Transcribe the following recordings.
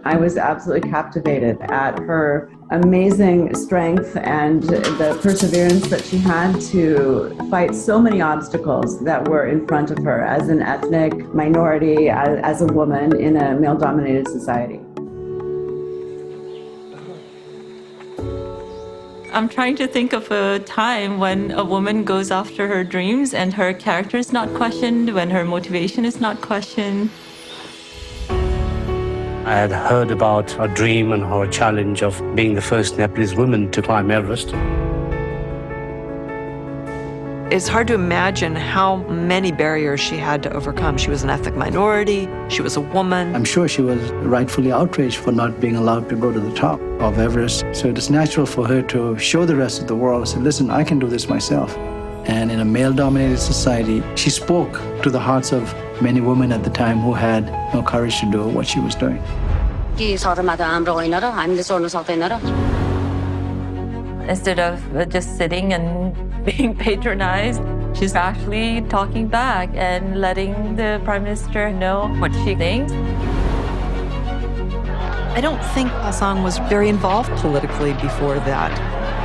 I was absolutely captivated at her amazing strength and the perseverance that she had to fight so many obstacles that were in front of her as an ethnic minority, as a woman in a male-dominated society. I'm trying to think of a time when a woman goes after her dreams and her character is not questioned, when her motivation is not questioned. I had heard about her dream and her challenge of being the first Nepalese woman to climb Everest. It's hard to imagine how many barriers she had to overcome. She was an ethnic minority, she was a woman. I'm sure she was rightfully outraged for not being allowed to go to the top of Everest. So it is natural for her to show the rest of the world, say, listen, I can do this myself. And in a male-dominated society, she spoke to the hearts of many women at the time who had no courage to do what she was doing. Instead of just sitting and being patronized, she's actually talking back and letting the Prime Minister know what she thinks. I don't think Pasang was very involved politically before that.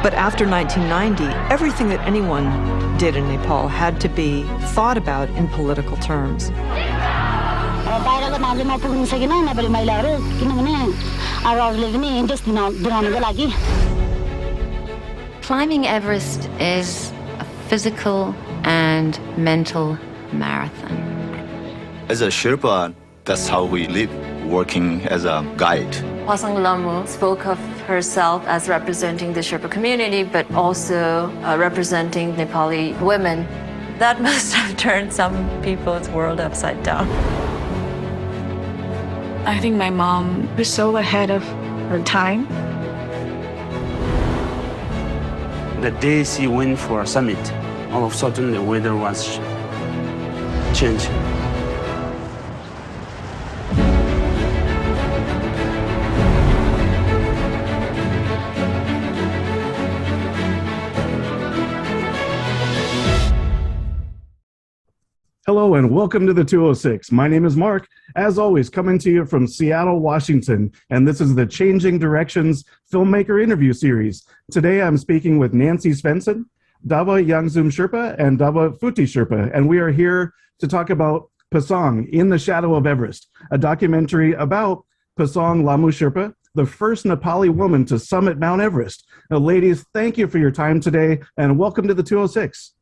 But after 1990, everything that anyone did in Nepal had to be thought about in political terms. Climbing Everest is a physical and mental marathon. As a Sherpa, that's how we live, working as a guide. Pasang Lhamu spoke of herself as representing the Sherpa community, but also representing Nepali women. That must have turned some people's world upside down. I think my mom was so ahead of her time. The day she went for a summit, all of a sudden the weather was changed. Hello and welcome to the 206. My name is Mark, as always, coming to you from Seattle, Washington, and this is the Changing Directions Filmmaker Interview Series. Today I'm speaking with Nancy Svenson, Dawa Yangzum Sherpa, and Dawa Futi Sherpa, and we are here to talk about Pasang, In the Shadow of Everest, a documentary about Pasang Lhamu Sherpa, the first Nepali woman to summit Mount Everest. Now, ladies, thank you for your time today, and welcome to the 206.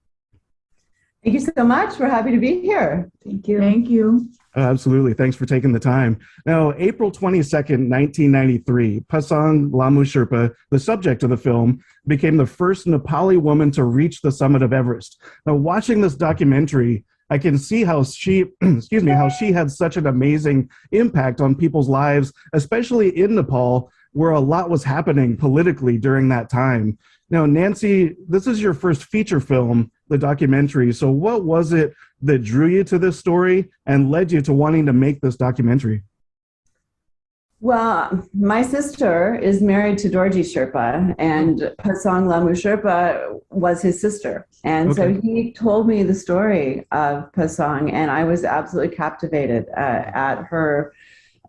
Thank you so much. We're happy to be here. Thank you. Thank you. Absolutely. Thanks for taking the time. Now, April 22nd, 1993, Pasang Lhamu Sherpa, the subject of the film, became the first Nepali woman to reach the summit of Everest. Now, watching this documentary, I can see how she, how she had such an amazing impact on people's lives, especially in Nepal, where a lot was happening politically during that time. Now, Nancy, this is your first feature film, the documentary. So what was it that drew you to this story and led you to wanting to make this documentary? Well, my sister is married to Dorji Sherpa, and Pasang Lhamu Sherpa was his sister. And so he told me the story of Pasang, and I was absolutely captivated at her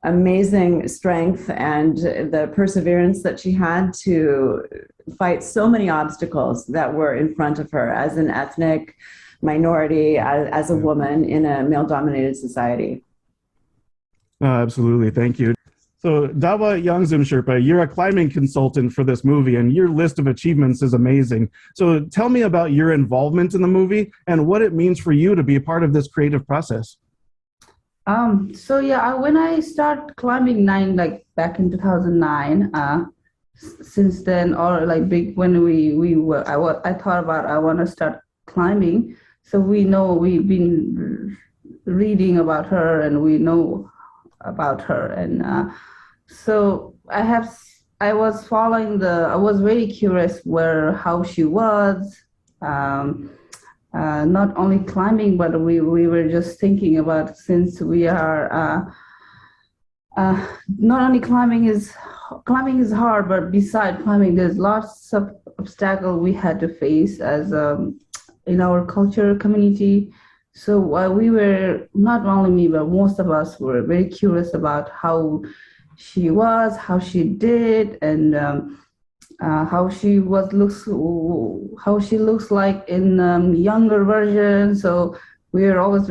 amazing strength and the perseverance that she had to fight so many obstacles that were in front of her as an ethnic minority, as a woman in a male-dominated society. Absolutely. Thank you. So Dawa Yangzum Sherpa, you're a climbing consultant for this movie, and your list of achievements is amazing. So tell me about your involvement in the movie and what it means for you to be a part of this creative process. So yeah, when I started climbing back in 2009, since then, or when I thought about I want to start climbing. So we've been reading about her and we know about her, and so I was very curious how she was. Not only climbing, but we were just thinking about, since we are not only climbing is hard, but beside climbing, there's lots of obstacles we had to face as in our culture community. So we were, not only me, but most of us were very curious about how she was, how she did, and how she looks like in younger version. So we were always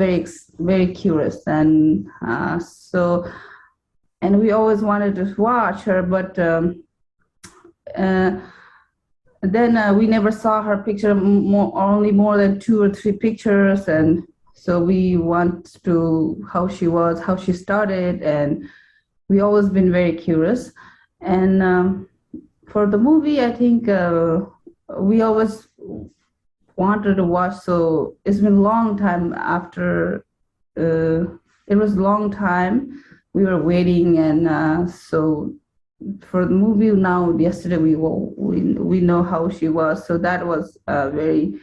very curious, and and we always wanted to watch her, but then we never saw her picture, only more than 2 or 3 pictures, and so we want to how she was, how she started, and we always been very curious. And for the movie, I think we always wanted to watch. So it's been a long time after. It was a long time we were waiting, and so for the movie now, yesterday we know how she was. So that was very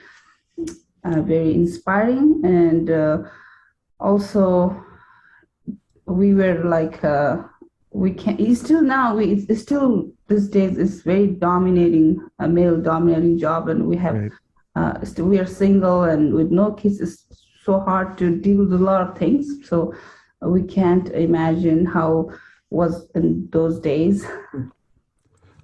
inspiring, and also we were like we can. It's still now. It's still these days. It's very dominating, a male dominating job, and we have. Right. Still, we are single and with no kids. It's so hard to deal with a lot of things. So we can't imagine how was in those days.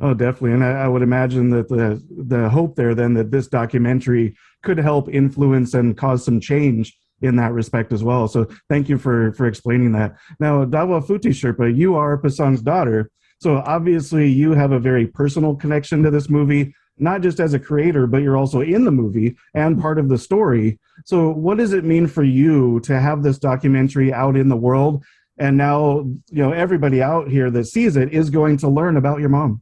Oh, definitely. And I would imagine that the hope there then that this documentary could help influence and cause some change in that respect as well. So thank you for explaining that. Now, Dawa Futi Sherpa, you are Pasang's daughter. So obviously you have a very personal connection to this movie, not just as a creator, but you're also in the movie and part of the story. So what does it mean for you to have this documentary out in the world? And now, you know, everybody out here that sees it is going to learn about your mom.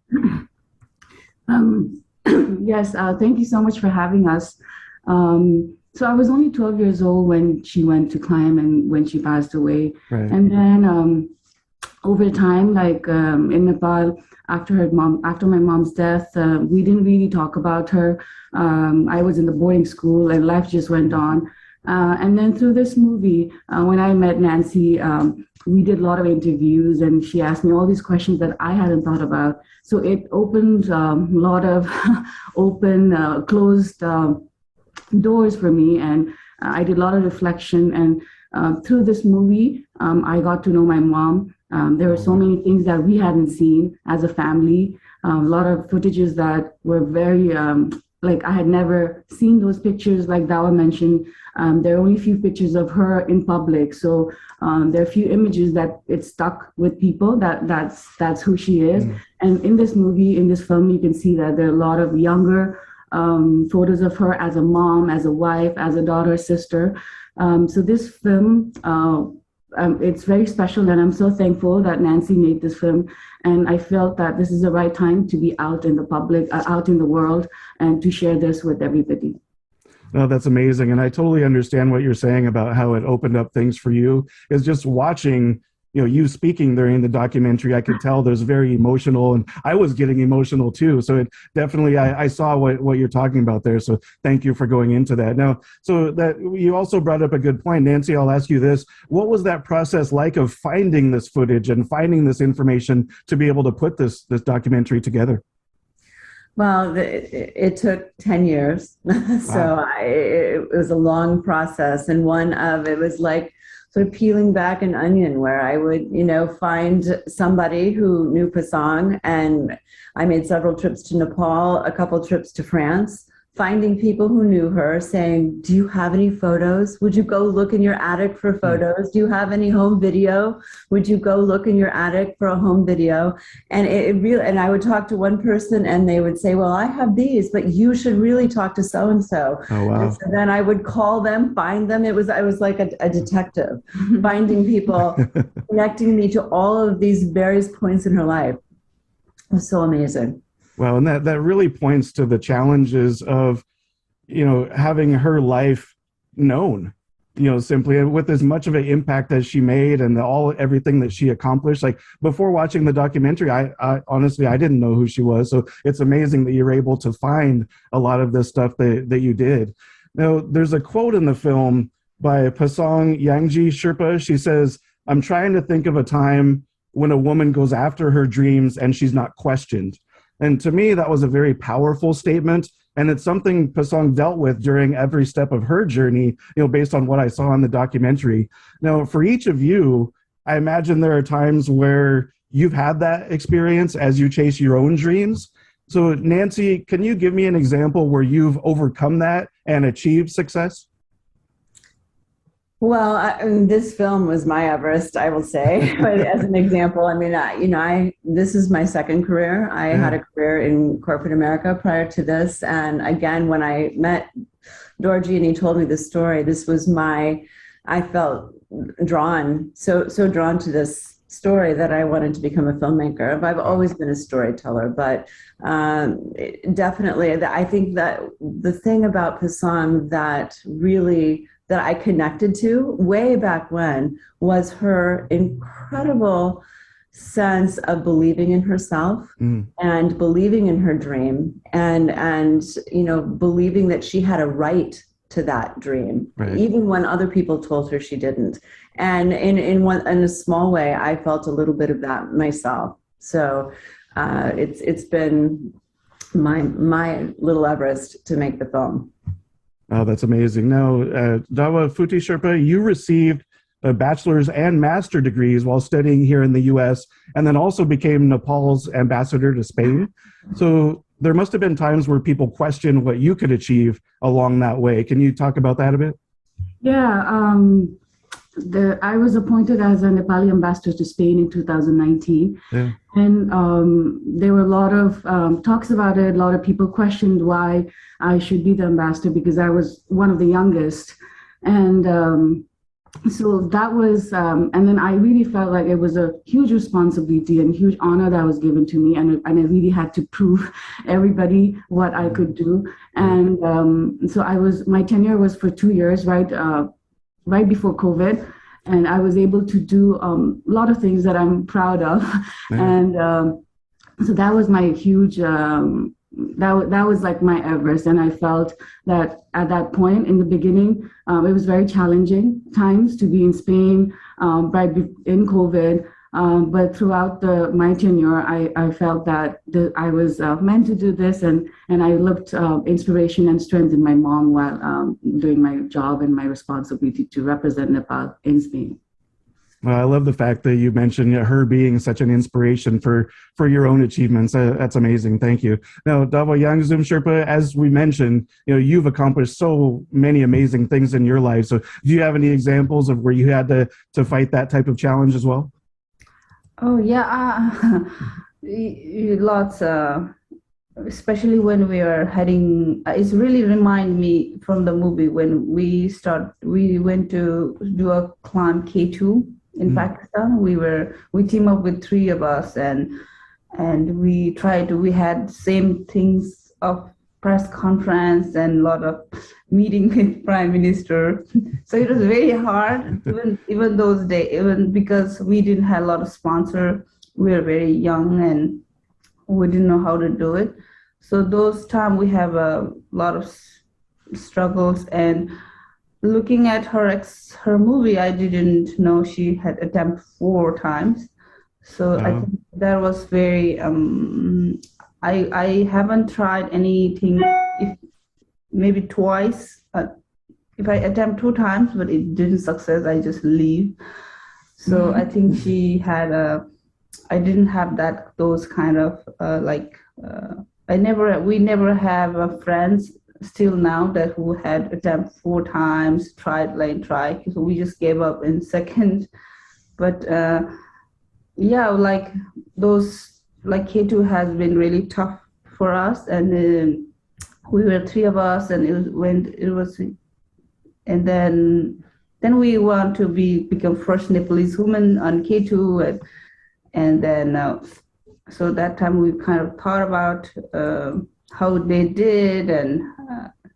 Yes, thank you so much for having us. So I was only 12 years old when she went to climb and when she passed away. Right. And then over time, like in Nepal, after my mom's death, we didn't really talk about her. I was in the boarding school and life just went on. And then through this movie, when I met Nancy, we did a lot of interviews and she asked me all these questions that I hadn't thought about. So it opened a lot of closed doors for me. And I did a lot of reflection. And through this movie, I got to know my mom. There were so many things that we hadn't seen as a family. A lot of footages that were very, like I had never seen those pictures, like Dawa mentioned. There are only a few pictures of her in public. So there are a few images that it stuck with people, that's who she is. And in this movie, in this film, you can see that there are a lot of younger photos of her as a mom, as a wife, as a daughter, sister. So this film, it's very special, and I'm so thankful that Nancy made this film. And I felt that this is the right time to be out in the public, out in the world, and to share this with everybody. No, that's amazing. And I totally understand what you're saying about how it opened up things for you. Is just watching, you know, you speaking during the documentary, I could tell there's very emotional, and I was getting emotional too. So it definitely, I saw what you're talking about there. So thank you for going into that. Now, so that you also brought up a good point, Nancy, I'll ask you this. What was that process like of finding this footage and finding this information to be able to put this documentary together? Well, it took 10 years. So wow. It was a long process. And one of it was like sort of peeling back an onion, where I would, you know, find somebody who knew Pasang. And I made several trips to Nepal, a couple trips to France, finding people who knew her, saying, do you have any photos? Would you go look in your attic for photos? Do you have any home video? Would you go look in your attic for a home video? And and I would talk to one person and they would say, well, I have these, but you should really talk to so-and-so. Oh, wow. And so then I would call them, find them. I was like a detective, finding people, connecting me to all of these various points in her life. It was so amazing. Well, and that really points to the challenges of, you know, having her life known, you know, simply with as much of an impact as she made and everything that she accomplished. Like before watching the documentary, I honestly, I didn't know who she was. So it's amazing that you're able to find a lot of this stuff that you did. Now, there's a quote in the film by Pasang Lhamu Sherpa. She says, I'm trying to think of a time when a woman goes after her dreams and she's not questioned. And to me, that was a very powerful statement. And it's something Pasang dealt with during every step of her journey, you know, based on what I saw in the documentary. Now, for each of you, I imagine there are times where you've had that experience as you chase your own dreams. So Nancy, can you give me an example where you've overcome that and achieved success? Well, this film was my Everest, I will say. But as an example, I mean, this is my second career. I had a career in corporate America prior to this. And again, when I met Dorji and he told me this story, this was I felt drawn, so drawn to this story that I wanted to become a filmmaker. I've always been a storyteller, but definitely, I think that the thing about Pasang that I connected to way back when was her incredible sense of believing in herself and believing in her dream and believing that she had a right to that dream, even when other people told her she didn't. And in a small way, I felt a little bit of that myself. So it's been my little Everest to make the film. Oh, that's amazing. Now, Dawa Futi Sherpa, you received a bachelor's and master degrees while studying here in the U.S., and then also became Nepal's ambassador to Spain. So there must have been times where people questioned what you could achieve along that way. Can you talk about that a bit? Yeah, I was appointed as a Nepali ambassador to Spain in 2019. Yeah. And there were a lot of talks about it. A lot of people questioned why I should be the ambassador because I was one of the youngest. And so that was, and then I really felt like it was a huge responsibility and huge honor that was given to me. And I really had to prove everybody what I could do. And so my tenure was for 2 years, right before COVID. And I was able to do a lot of things that I'm proud of. And so that was my huge, that was like my Everest. And I felt that at that point in the beginning, it was very challenging times to be in Spain in COVID. But throughout my tenure, I felt that I was meant to do this, and I looked inspiration and strength in my mom while doing my job and my responsibility to represent Nepal in Spain. Well, I love the fact that you mentioned her being such an inspiration for your own achievements. That's amazing. Thank you. Now, Dawa Yangzum Sherpa, as we mentioned, you've accomplished so many amazing things in your life. So do you have any examples of where you had to fight that type of challenge as well? Oh, yeah, lots, especially when we are heading, it's really remind me from the movie when we went to do a climb K2 in Pakistan. We team up with 3 of us and we had same things of press conference and a lot of meeting with Prime Minister. So it was very hard, even those days, even because we didn't have a lot of sponsor. We were very young and we didn't know how to do it. So those times we have a lot of struggles. And looking at her movie, I didn't know she had attempted 4 times. So I think that was very, I haven't tried anything, maybe twice. If I attempt 2 times, but it didn't success, I just leave. So I think she had I didn't have those kind of we never have friends still now who had attempted 4 times, tried. So we just gave up in second. But yeah, like those, like K2 has been really tough for us, and we were 3 of us, and and then we want to become first Nepalese woman on K2, and then so that time we kind of thought about how they did, and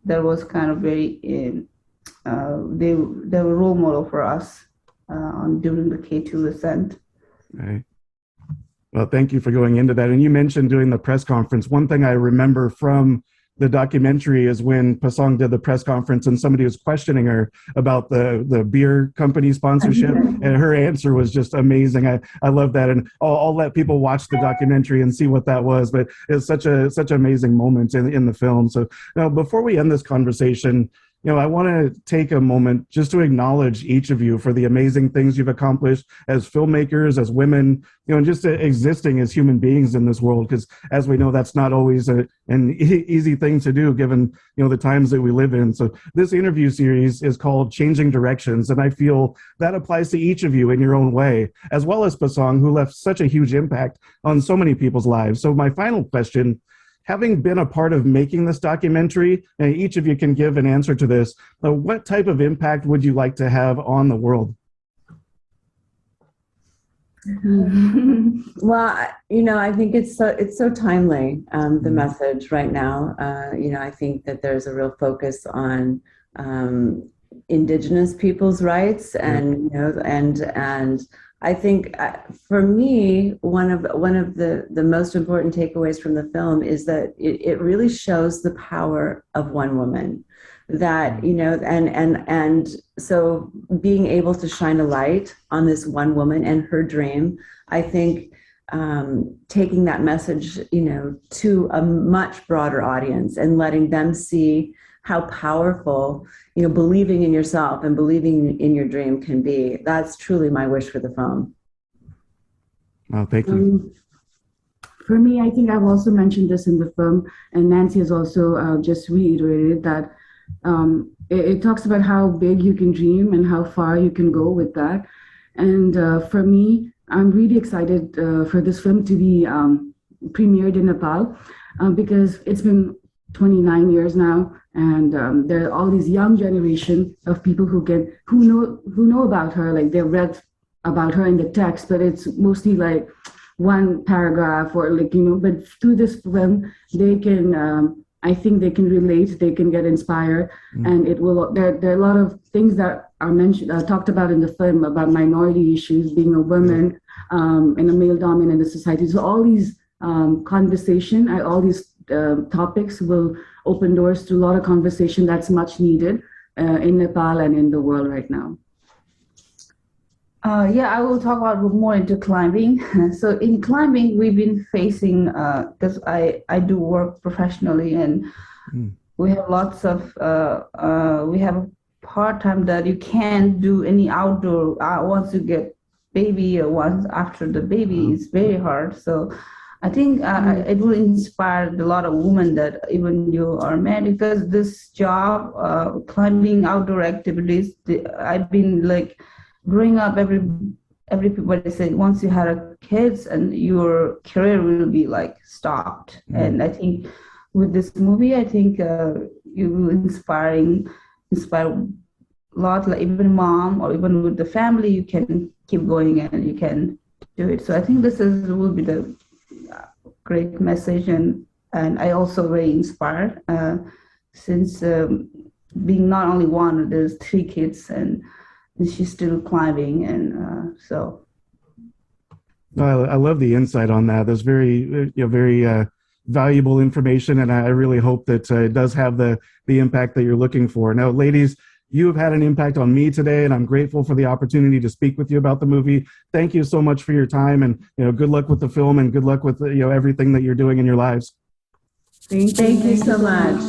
that was kind of very they were role model for us during the K2 ascent. Right. Well, thank you for going into that. And you mentioned doing the press conference. One thing I remember from the documentary is when Pasang did the press conference and somebody was questioning her about the beer company sponsorship, and her answer was just amazing. I love that, and I'll let people watch the documentary and see what that was. But it's such an amazing moment in the film. So now, before we end this conversation, I want to take a moment just to acknowledge each of you for the amazing things you've accomplished as filmmakers, as women, and just existing as human beings in this world. Because as we know, that's not always an easy thing to do, given the times that we live in. So this interview series is called Changing Directions, and I feel that applies to each of you in your own way, as well as Pasang, who left such a huge impact on so many people's lives. So my final question, having been a part of making this documentary, and each of you can give an answer to this, what type of impact would you like to have on the world? Well, I think it's so timely, the message right now. I think that there's a real focus on Indigenous people's rights, and and I think for me, one of the most important takeaways from the film is that it really shows the power of one woman. That and so being able to shine a light on this one woman and her dream, I think taking that message to a much broader audience and letting them see how powerful believing in yourself and believing in your dream can be. That's truly my wish for the film. Oh, thank you. For me, I think I've also mentioned this in the film, and Nancy has also just reiterated that it talks about how big you can dream and how far you can go with that. And for me, I'm really excited for this film to be premiered in Nepal because it's been 29 years now, and there are all these young generation of people who know about her, like they've read about her in the text, but it's mostly like one paragraph or but through this film they can I think they can relate, they can get inspired, and it will. There are a lot of things that are mentioned, talked about in the film about minority issues, being a woman in a male-dominated society. So all these conversation, all these topics will open doors to a lot of conversation that's much needed in Nepal and in the world right now. I will talk about more into climbing. So in climbing, we've been facing, because I do work professionally, and we have lots of, we have a part-time that you can't do any outdoor once you get baby or once after the baby. It's very hard. So I think it will inspire a lot of women that even you are married, because this job, climbing outdoor activities, I've been like, growing up, everybody said once you had kids and your career will be like stopped. And I think with this movie, I think you will inspire a lot, like even mom or even with the family, you can keep going and you can do it. So I think this will be the great message, and I also very inspired since being not only one, there's 3 kids and she's still climbing, and so. I love the insight on that. That's very, very valuable information, and I really hope that it does have the impact that you're looking for. Now, ladies, you have had an impact on me today, and I'm grateful for the opportunity to speak with you about the movie. Thank you so much for your time, and good luck with the film, and good luck with everything that you're doing in your lives. Thank you so much.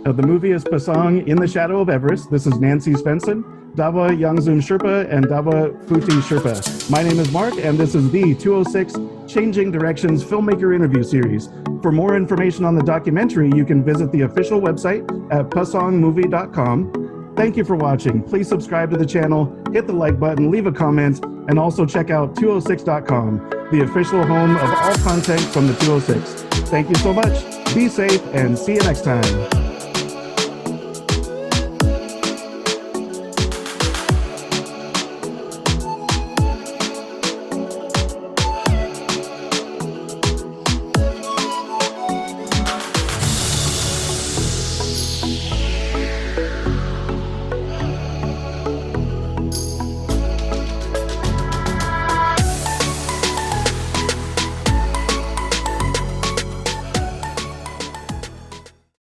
Now, the movie is Pasang in the Shadow of Everest. This is Nancy Svenson, Dawa Yangzum Sherpa, and Dawa Futi Sherpa. My name is Mark, and this is the 206 Changing Directions Filmmaker Interview Series. For more information on the documentary, you can visit the official website at pasangmovie.com. Thank you for watching. Please subscribe to the channel, hit the like button, leave a comment, and also check out 206.com, the official home of all content from the 206. Thank you so much. Be safe and see you next time.